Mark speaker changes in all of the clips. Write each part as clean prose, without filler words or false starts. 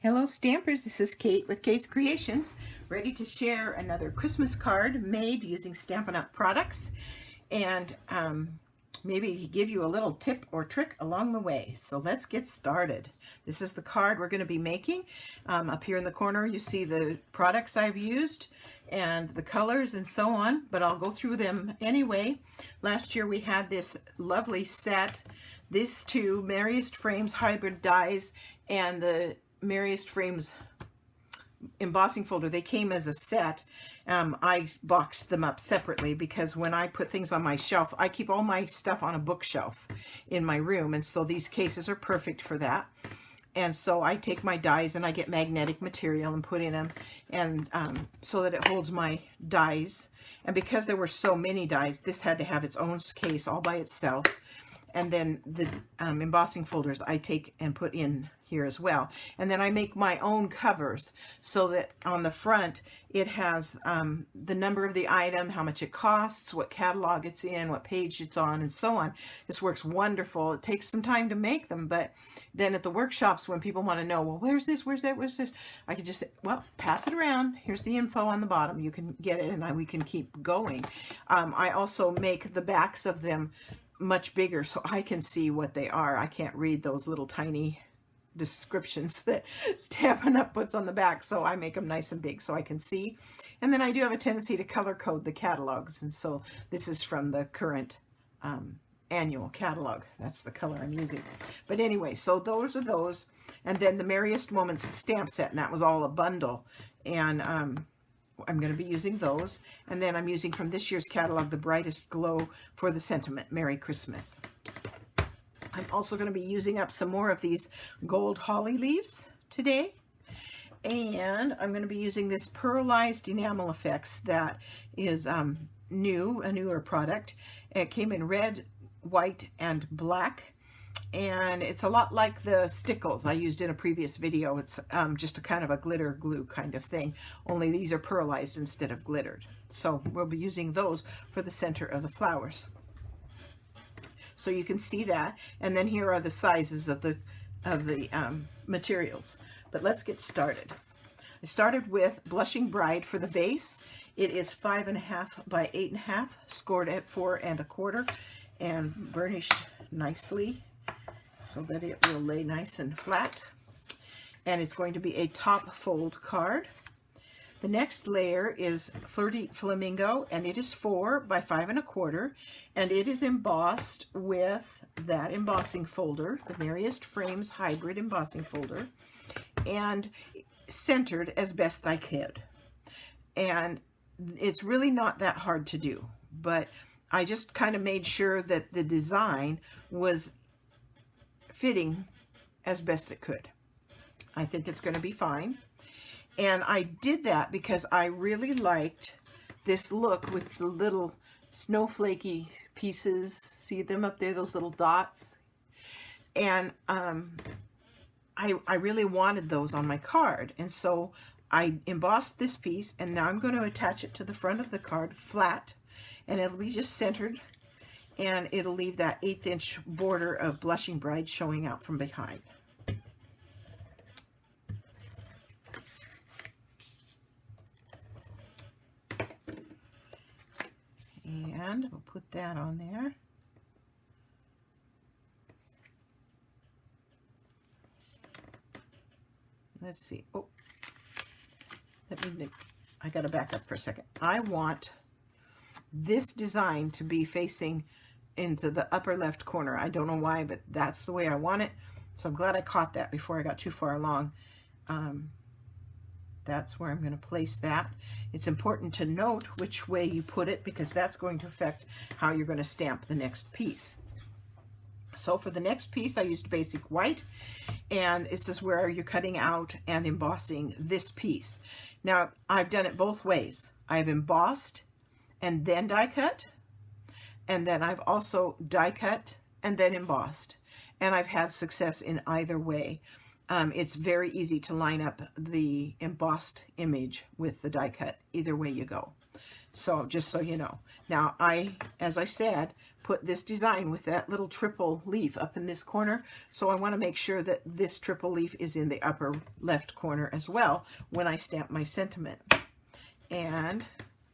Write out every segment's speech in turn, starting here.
Speaker 1: Hello Stampers, this is Kate with Kate's Creations, ready to share another Christmas card made using Stampin' Up! Products and maybe give you a little tip or trick along the way. So let's get started. This is the card we're going to be making. Up here in the corner you see the products I've used and the colors and so on, but I'll go through them anyway. Last year we had this lovely set, these two Merriest frames hybrid dies and the Merriest frames embossing folder. They came as a set. I boxed them up separately because when I put things on my shelf, I keep all my stuff on a bookshelf in my room, and so these cases are perfect for that. And so I take my dies and I get magnetic material and put in them, and so that it holds my dies. And because there were so many dies, this had to have its own case all by itself. And then the embossing folders I take and put in here as well. And then I make my own covers so that on the front it has the number of the item, how much it costs, what catalog it's in, what page it's on, and so on. This works wonderful. It takes some time to make them, but then at the workshops when people want to know, well, where's this, where's that, where's this, I can just say, well, pass it around. Here's the info on the bottom. You can get it, and we can keep going. I also make the backs of them much bigger so I can see what they are. I can't read those little tiny descriptions that Stampin' Up! Puts on the back, so I make them nice and big so I can see. And then I do have a tendency to color code the catalogs, and so this is from the current annual catalog. That's the color I'm using. But anyway, so those are those, and then the Merriest Moments stamp set, and that was all a bundle, and I'm going to be using those. And then I'm using from this year's catalog, The Brightest Glow for the Sentiment, Merry Christmas. I'm also going to be using up some more of these gold holly leaves today. And I'm going to be using this pearlized enamel effects that is a newer product. It came in red, white, and black. And it's a lot like the stickles I used in a previous video. It's just a kind of a glitter glue kind of thing, only these are pearlized instead of glittered. So we'll be using those for the center of the flowers. So you can see that, and then here are the sizes of the materials. But let's get started. I started with Blushing Bride for the base. It is 5.5 by 8.5, scored at 4 1/4, and burnished nicely so that it will lay nice and flat. And it's going to be a top fold card. The next layer is Flirty Flamingo, and it is 4 by 5 1/4, and it is embossed with that embossing folder, the Merriest Frames Hybrid embossing folder, and centered as best I could. And it's really not that hard to do, but I just kind of made sure that the design was fitting as best it could. I think it's going to be fine. And I did that because I really liked this look with the little snowflakey pieces. See them up there, those little dots? And I really wanted those on my card. And so I embossed this piece, and now I'm going to attach it to the front of the card flat, and it'll be just centered, and it'll leave that 1/8 inch border of Blushing Bride showing out from behind. And we'll put that on there. Let's see. Oh, I got to back up for a second. I want this design to be facing into the upper left corner. I don't know why, but that's the way I want it. So I'm glad I caught that before I got too far along. That's where I'm going to place that. It's important to note which way you put it because that's going to affect how you're going to stamp the next piece. So for the next piece, I used basic white, and this is where you're cutting out and embossing this piece. Now, I've done it both ways. I've embossed and then die cut, and then I've also die cut and then embossed, and I've had success in either way. It's very easy to line up the embossed image with the die cut, either way you go. So just so you know. Now as I said, put this design with that little triple leaf up in this corner. So I want to make sure that this triple leaf is in the upper left corner as well when I stamp my sentiment. And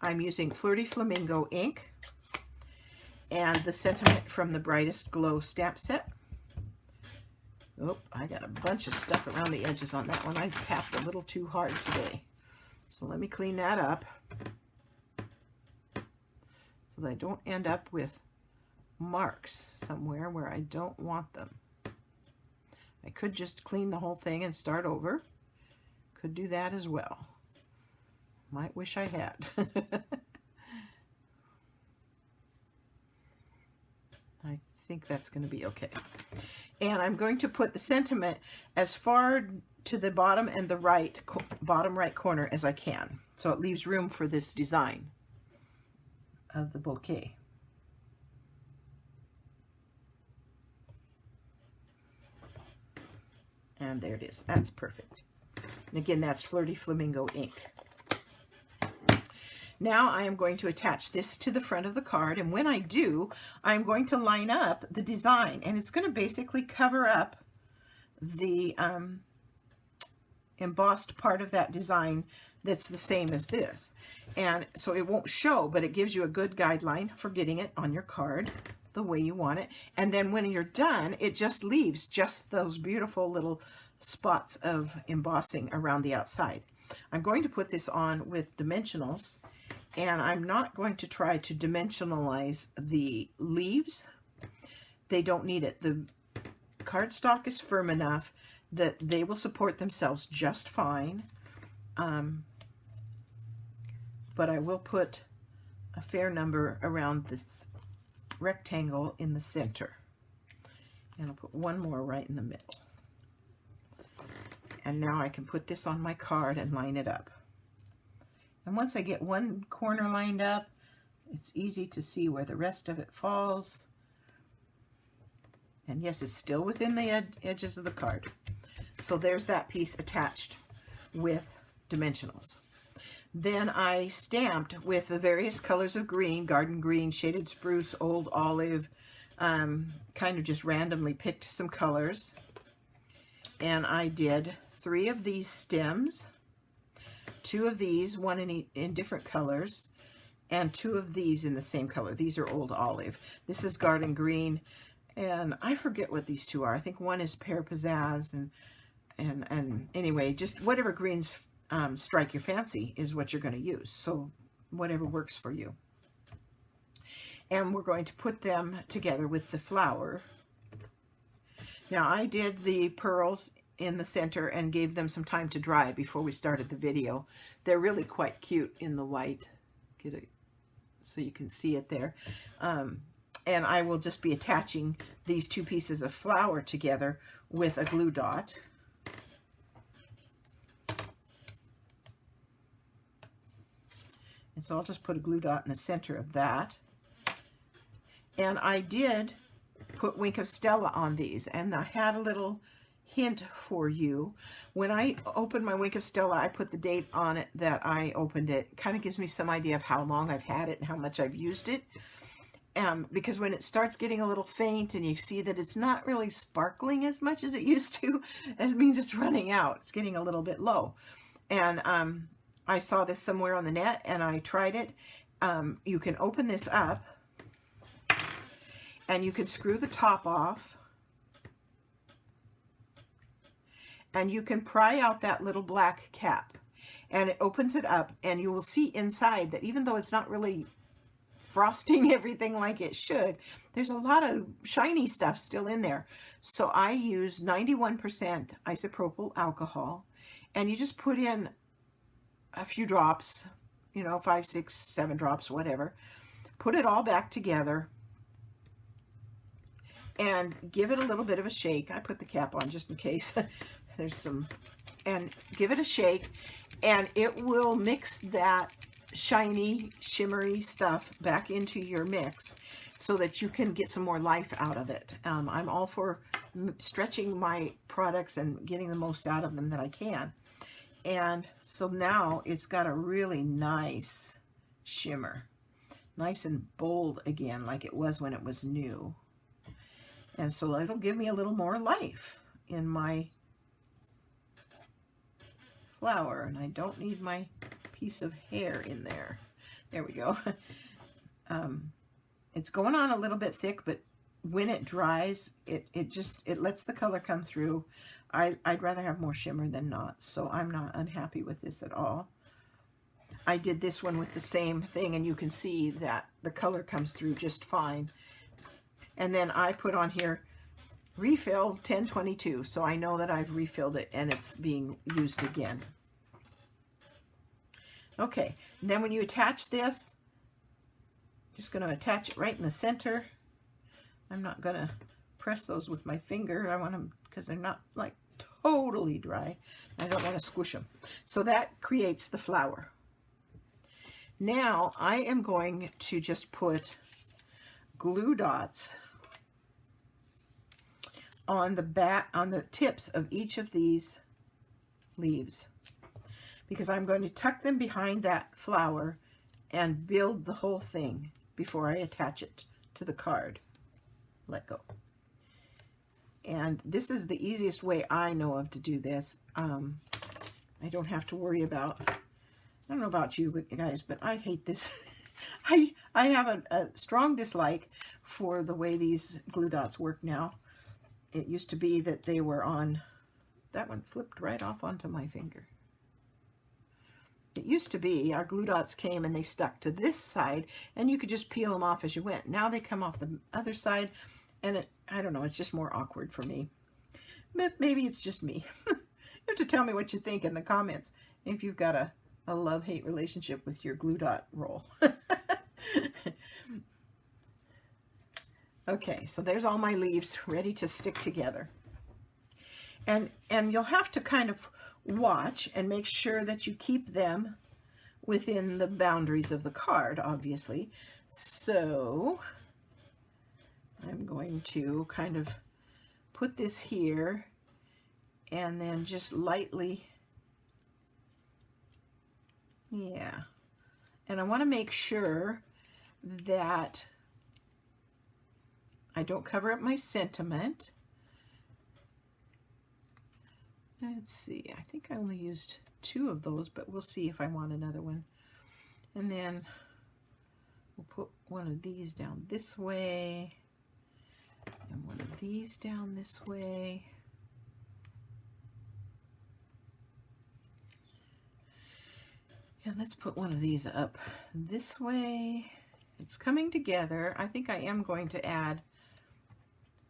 Speaker 1: I'm using Flirty Flamingo ink and the sentiment from the Brightest Glow stamp set. Oh, I got a bunch of stuff around the edges on that one. I tapped a little too hard today. So let me clean that up so that I don't end up with marks somewhere where I don't want them. I could just clean the whole thing and start over. Could do that as well. Might wish I had. I think that's going to be okay. And I'm going to put the sentiment as far to the bottom and the bottom right corner as I can. So it leaves room for this design of the bouquet. And there it is. That's perfect. And again, that's Flirty Flamingo ink. Now I am going to attach this to the front of the card, and when I do, I'm going to line up the design, and it's going to basically cover up the embossed part of that design that's the same as this. And so it won't show, but it gives you a good guideline for getting it on your card the way you want it. And then when you're done, it just leaves just those beautiful little spots of embossing around the outside. I'm going to put this on with dimensionals, and I'm not going to try to dimensionalize the leaves. They don't need it. The cardstock is firm enough that they will support themselves just fine. But I will put a fair number around this rectangle in the center. And I'll put one more right in the middle. And now I can put this on my card and line it up. And once I get one corner lined up, it's easy to see where the rest of it falls. And yes, it's still within the edges of the card. So there's that piece attached with dimensionals. Then I stamped with the various colors of green, garden green, shaded spruce, old olive, kind of just randomly picked some colors. And I did 3 of these stems, 2 of these, one in different colors, and 2 of these in the same color. These are old olive. This is garden green, and I forget what these 2 are. I think one is pear pizzazz, and anyway, just whatever greens strike your fancy is what you're going to use. So whatever works for you. And we're going to put them together with the flower. Now I did the pearls in the center and gave them some time to dry before we started the video. They're really quite cute in the white. Get it so you can see it there. And I will just be attaching these 2 pieces of flower together with a glue dot. And so I'll just put a glue dot in the center of that. And I did put Wink of Stella on these, and I had a little hint for you. When I opened my Wink of Stella, I put the date on it that I opened it. Kind of gives me some idea of how long I've had it and how much I've used it. Because when it starts getting a little faint and you see that it's not really sparkling as much as it used to, it means it's running out. It's getting a little bit low. And I saw this somewhere on the net and I tried it. You can open this up and you can screw the top off. And you can pry out that little black cap, and it opens it up, and you will see inside that even though it's not really frosting everything like it should, there's a lot of shiny stuff still in there. So I use 91% isopropyl alcohol, and you just put in a few drops, 5, 6, 7 drops, whatever. Put it all back together and give it a little bit of a shake. I put the cap on just in case. There's some, and give it a shake, and it will mix that shiny, shimmery stuff back into your mix so that you can get some more life out of it. I'm all for stretching my products and getting the most out of them that I can. And so now it's got a really nice shimmer. Nice and bold again, like it was when it was new. And so it'll give me a little more life in my flower. And I don't need my piece of hair in there. There we go. It's going on a little bit thick, but when it dries, it lets the color come through. I'd rather have more shimmer than not, so I'm not unhappy with this at all. I did this one with the same thing, and you can see that the color comes through just fine. And then I put on here, refill 1022, so I know that I've refilled it and it's being used again. Okay, and then when you attach this, just going to attach it right in the center. I'm not going to press those with my finger. I want them, because they're not like totally dry. I don't want to squish them. So that creates the flower. Now I am going to just put glue dots on the back, on the tips of each of these leaves, because I'm going to tuck them behind that flower and build the whole thing before I attach it to the card. Let go. And this is the easiest way I know of to do this. I don't have to worry about, I don't know about you guys, but I hate this. I have a strong dislike for the way these glue dots work now. It used to be that they were on, that one flipped right off onto my finger. It used to be our glue dots came and they stuck to this side and you could just peel them off as you went. Now they come off the other side, and I don't know, it's just more awkward for me. But maybe it's just me. You have to tell me what you think in the comments if you've got a love-hate relationship with your glue dot roll. Okay, so there's all my leaves ready to stick together. And you'll have to kind of watch and make sure that you keep them within the boundaries of the card, obviously. So I'm going to kind of put this here and then just lightly, yeah. And I want to make sure that I don't cover up my sentiment. Let's see, I think I only used 2 of those, but we'll see if I want another one. And then we'll put one of these down this way, and one of these down this way. And let's put one of these up this way. It's coming together. I think I am going to add,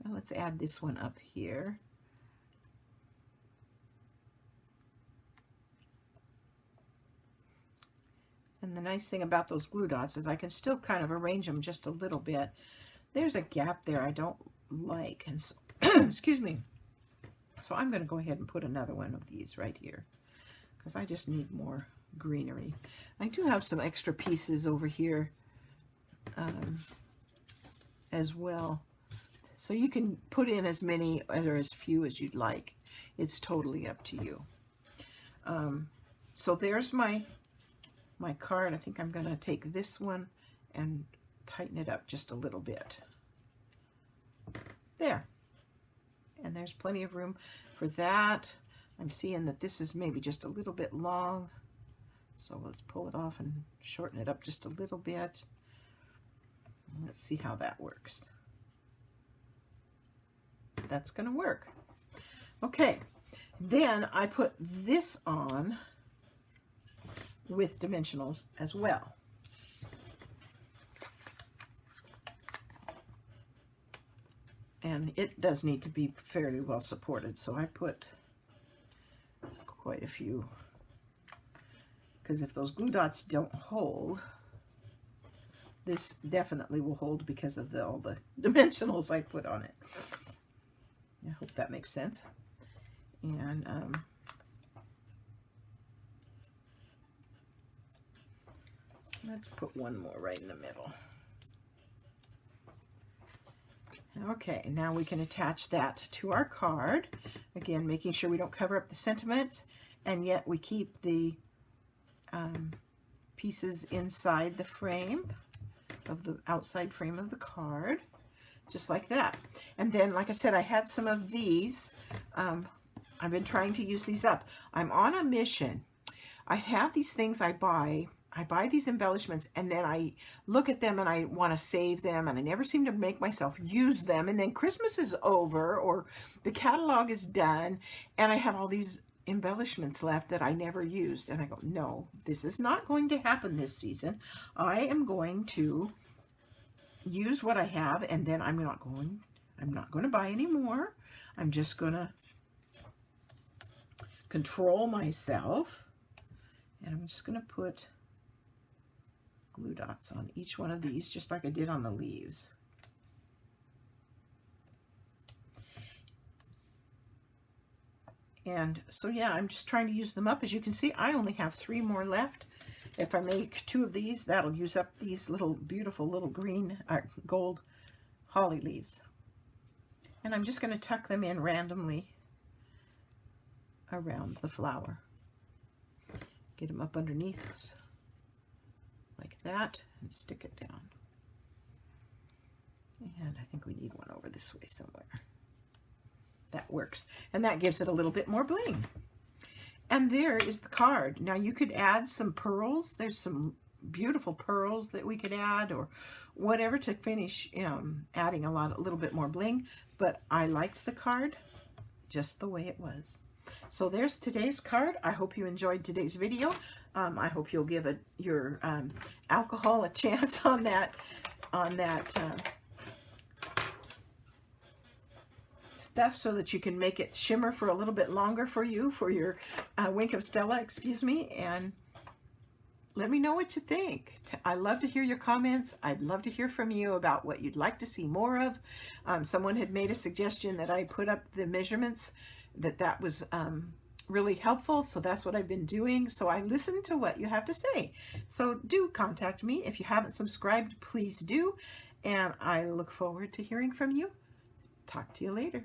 Speaker 1: well, let's add this one up here. And the nice thing about those glue dots is I can still kind of arrange them just a little bit. There's a gap there I don't like, and so, excuse me. So I'm going to go ahead and put another one of these right here, because I just need more greenery. I do have some extra pieces over here as well. So you can put in as many or as few as you'd like. It's totally up to you. So there's my card. I think I'm going to take this one and tighten it up just a little bit. There. And there's plenty of room for that. I'm seeing that this is maybe just a little bit long. So let's pull it off and shorten it up just a little bit. Let's see how that works. That's going to work. Okay. Then I put this on with dimensionals as well. And it does need to be fairly well supported, so I put quite a few, because if those glue dots don't hold, this definitely will hold because of all the dimensionals I put on it. I hope that makes sense. And let's put one more right in the middle. Okay, now we can attach that to our card. Again, making sure we don't cover up the sentiments, and yet we keep the pieces inside the frame of the outside frame of the card, just like that. And then, like I said, I had some of these. I've been trying to use these up. I'm on a mission. I have these things I buy these embellishments, and then I look at them and I want to save them, and I never seem to make myself use them. And then Christmas is over, or the catalog is done, and I have all these embellishments left that I never used. And I go, no, this is not going to happen this season. I am going to use what I have, and then I'm not going to buy any more. I'm just going to control myself, and I'm just going to put glue dots on each one of these, just like I did on the leaves. And so, yeah, I'm just trying to use them up. As you can see, I only have 3 more left. If I make 2 of these, that'll use up these little beautiful little green, gold holly leaves. And I'm just going to tuck them in randomly around the flower. Get them up underneath like that, and stick it down. And I think we need one over this way somewhere. That works. And that gives it a little bit more bling. And there is the card. Now you could add some pearls. There's some beautiful pearls that we could add, or whatever to finish adding a little bit more bling. But I liked the card just the way it was. So there's today's card. I hope you enjoyed today's video. I hope you'll give your alcohol a chance on that stuff, so that you can make it shimmer for a little bit longer for your Wink of Stella, excuse me, and let me know what you think. I love to hear your comments. I'd love to hear from you about what you'd like to see more of. Someone had made a suggestion that I put up the measurements, that was really helpful, so that's what I've been doing. So I listen to what you have to say. So do contact me. If you haven't subscribed, please do, and I look forward to hearing from you. Talk to you later.